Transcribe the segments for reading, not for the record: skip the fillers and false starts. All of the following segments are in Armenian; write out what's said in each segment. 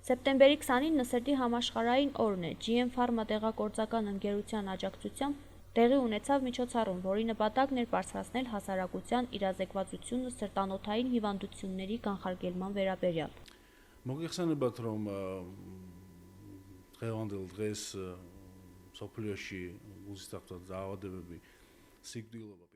Սեպտեմբերի 29-ը սրտի համաշխարհային օրն է։ GM Pharma դեղագործական ընկերության աջակցությամբ տեղի ունեցավ միջոցառում, որի նպատակն էր բարձրացնել հասարակության իրազեկվածությունը սրտանոթային հիվանդությունների կանխարգելման վերաբերյալ։ Մոգեղսանებად რომ დღევანდელ დღეს სოფლიოში უსწრაფად დაავადებები სიკვდილობა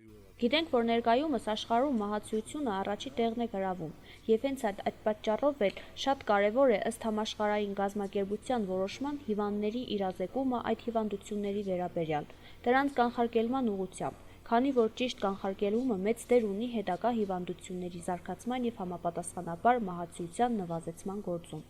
Գիտենք, որ ներկայումս աշխարհում մահացությունը առաջի տեղն է գրավում, եւ հենց այդ պատճառով էլ շատ կարեւոր է ըստ համաշխարհային կազմակերպության որոշման հիվանդների իրազեկումը այդ հիվանդությունների վերաբերյալ, դրանց կանխարգելման ուղղությամբ, քանի որ ճիշտ կանխարգելումը մեծ դեր ունի հետագա հիվանդությունների զարգացման եւ համապատասխանաբար մահացության նվազեցման գործում։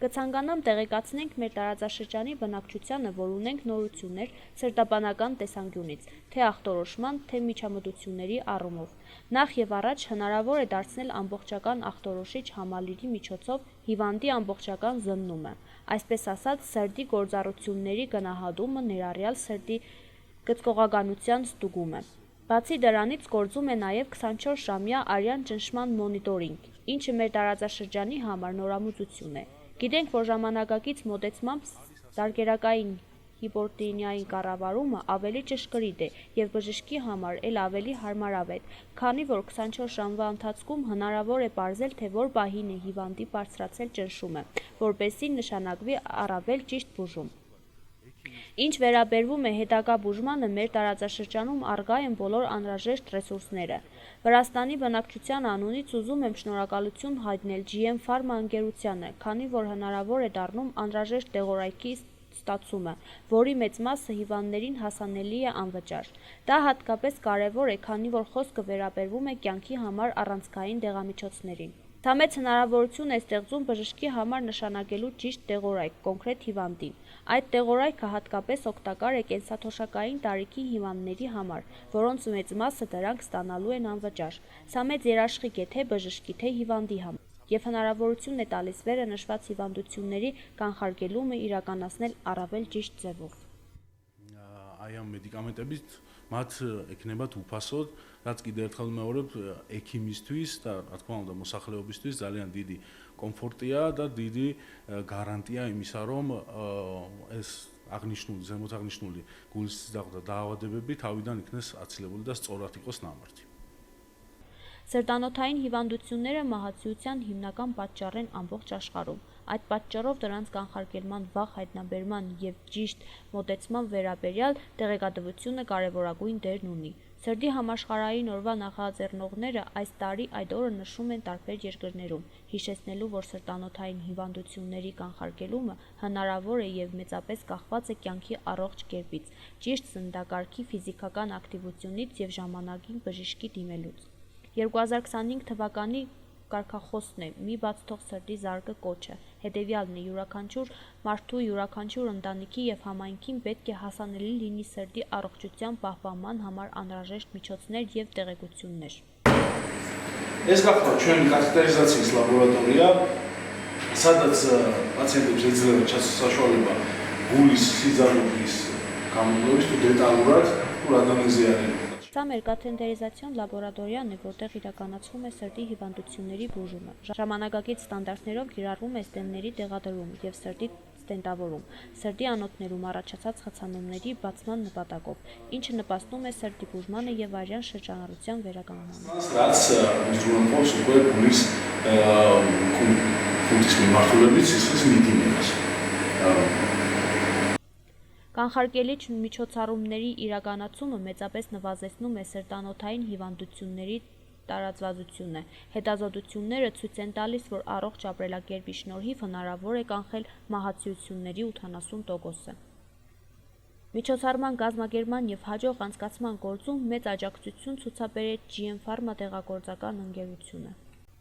Կցանկանամ տեղեկացնենք մեր տարածաշրջանի բնակչությանը, որ ունենք նորություններ սրտաբանական տեսանկյունից, թե ախտորոշման, թե միջամտությունների առումով։ Նախ եւ առաջ հնարավոր է դարձնել ամբողջական ախտորոշիչ համալիրի միջոցով հիվանդի ամբողջական զննումը, այսպես ասած սրտի գործառույթների գնահատումը, ներառյալ սրտի գծկողականության ստուգումը։ Բացի դրանից գործում է նաև 24-ժամյա արյան ճնշման մոնիտորինգ, ինչը մեր տարածաշրջանի համար նորամուծություն է։ Գիտենք, որ ժամանակակից մոտեցմամբ զարկերակային հիպոպրոտեինային կառավարումը ավելի ճշգրիտ է եւ բժշկի համար էլ ավելի հարմարավետ, քանի որ 24 ժամվա ընթացքում հնարավոր է պարզել, թե որ պահին է հիվանդի բարձրացել ճնշումը, որպեսզի նշանակվի առավել ճիշտ բուժում։ Ինչ վերաբերվում է հետագա բուժմանը, մեր տարածաշրջանում առկա են բոլոր անհրաժեշտ ռեսուրսները։ Վրաստանի բնակչության անունից ուզում եմ շնորհակալություն հայտնել GM Pharma ընկերությանը, քանի որ հնարավոր է դառնում անհրաժեշտ դեղորայքի ստացումը, որի մեծ մասը հիվանդներին հասանելի է անվճար։ Դա հատկապես կարևոր է, քանի որ խոսքը վերաբերվում է կյանքի համար առանցքային դեղամիջոցներին։ Դա մեծ հնարավորություն է ստեղծում բժշկի համար նշանակելու ճիշտ դեղորայք կոնկրետ հիվանդին։ Այդ դեղորայքը հատկապես օգտակար է կենսաթոշակային տարիքի հիվանդների համար, որոնց մեծ մասը դրանք ստանալու են անվճար։ Սա մեծ երաշխիք է թե բժշկի, թե հիվանդի համար, եւ հնարավորություն է տալիս վերը նշված հիվանդությունների կանխարգելումը իրականացնել առավել ճիշտ ձևով։ Აი ამ მედიკამენტებით მათ ექნებათ უფასოდ, რაც კიდევ ერთხელ ვიმეორებ, ექიმისთვის და რა თქმა უნდა მოსახლეობისთვის ძალიან დიდი კომფორტია და დიდი გარანტია იმისა, რომ ეს აღნიშნული, ზემოთ აღნიშნული გულისისდაღ და დაავადებები თავიდან იქნეს აცილებული და სწორად იყოს ნამართი։ Սրտանոթային հիվանդությունները մահացության հիմնական պատճառ են ամբողջ աշխարհում։ Այդ պատճառով դրանց կանխարգելման վաղ հայտնաբերման եւ ճիշտ մոտեցման վերաբերյալ տեղեկատվությունը կարևորագույն դերն ունի։ Սրտի համաշխարհային օրվա նախաձեռնողները այս տարի այդ օրը նշում են տարբեր երկրներում, հիշեցնելու, որ սրտանոթային հիվանդությունների կանխարգելումը հնարավոր է եւ մեծապես կախված է կյանքի առողջ կերպից, ճիշտ սննդակարգի, ֆիզիկական ակտիվությունից եւ ժամանակին բժշկի դիմելուց։ 2025 թվականի կարգախոսն է «Մի բաց թող սրտի զարկը» կոչը։ Հետևյալն է՝ յուրաքանչյուր մարդու, յուրաքանչյուր ընտանիքի եւ համայնքին պետք է հասանելի լինի սրտի առողջության պահպանման համար անհրաժեշտ միջոցներ եւ տեղեկություններ։ Ეს გახლავთ ჩვენი კათედრიზაციის ლაბორატორია, სადაც პაციენტებს ეძლევა ჩასაშვალება გულის სიძარღვლის გამოკვლევის თუ դետալურად თუ რა დონეზე არის։ Սա մեր կաթեդերիզացիոն լաբորատորիան է, որտեղ իրականացվում է սրտի հիվանդությունների բուժումը։ Ժամանակակից ստանդարտներով կիրառվում է ստենտների տեղադրում եւ սրտի ստենտավորում, սրտի անոթներում առաջացած խցանումների բացման նպատակով, ինչը նպաստում է սրտի բուժմանը եւ արյան շրջանառության վերականգնմանը։ Რაც ինստրումենտով უკვე գուլիս քունտის მიმართულებით სისხლის მიდიმებას։ Կանխարգելիչ միջոցառումների իրականացումը մեծապես նվազեցնում է սրտանոթային հիվանդությունների տարածվածությունը։ Հետազոտությունները ցույց են տալիս, որ առողջ ապրելակերպի շնորհիվ հնարավոր է կանխել մահացությունների 80%-ը։ Միջոցառման կազմակերպման եւ հաջող անցկացման գործում մեծ աջակցություն ցուցաբերեց GM Pharma դեղագործական ընկերությունը։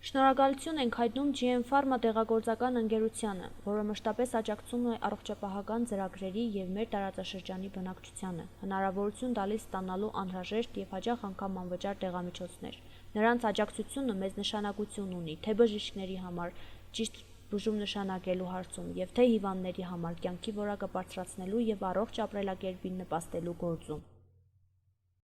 Շնորհակալություն ենք հայտնում GM Pharma դեղագործական ընկերությանը, որը մշտապես աջակցում է առողջապահական ծրագրերի եւ մեր տարածաշրջանի բնակչությանը, հնարավորություն տալիս ստանալու անհրաժեշտ եւ հաճախ անգամ անվճար դեղամիջոցներ։ Նրանց աջակցությունը մեծ նշանակություն ունի թե բժիշկների համար ճիշտ բուժում նշանակելու հարցում եւ թե հիվանդների համար կյանքի որակը բարձրացնելու եւ առողջ ապրելակերպին նպաստելու գործում։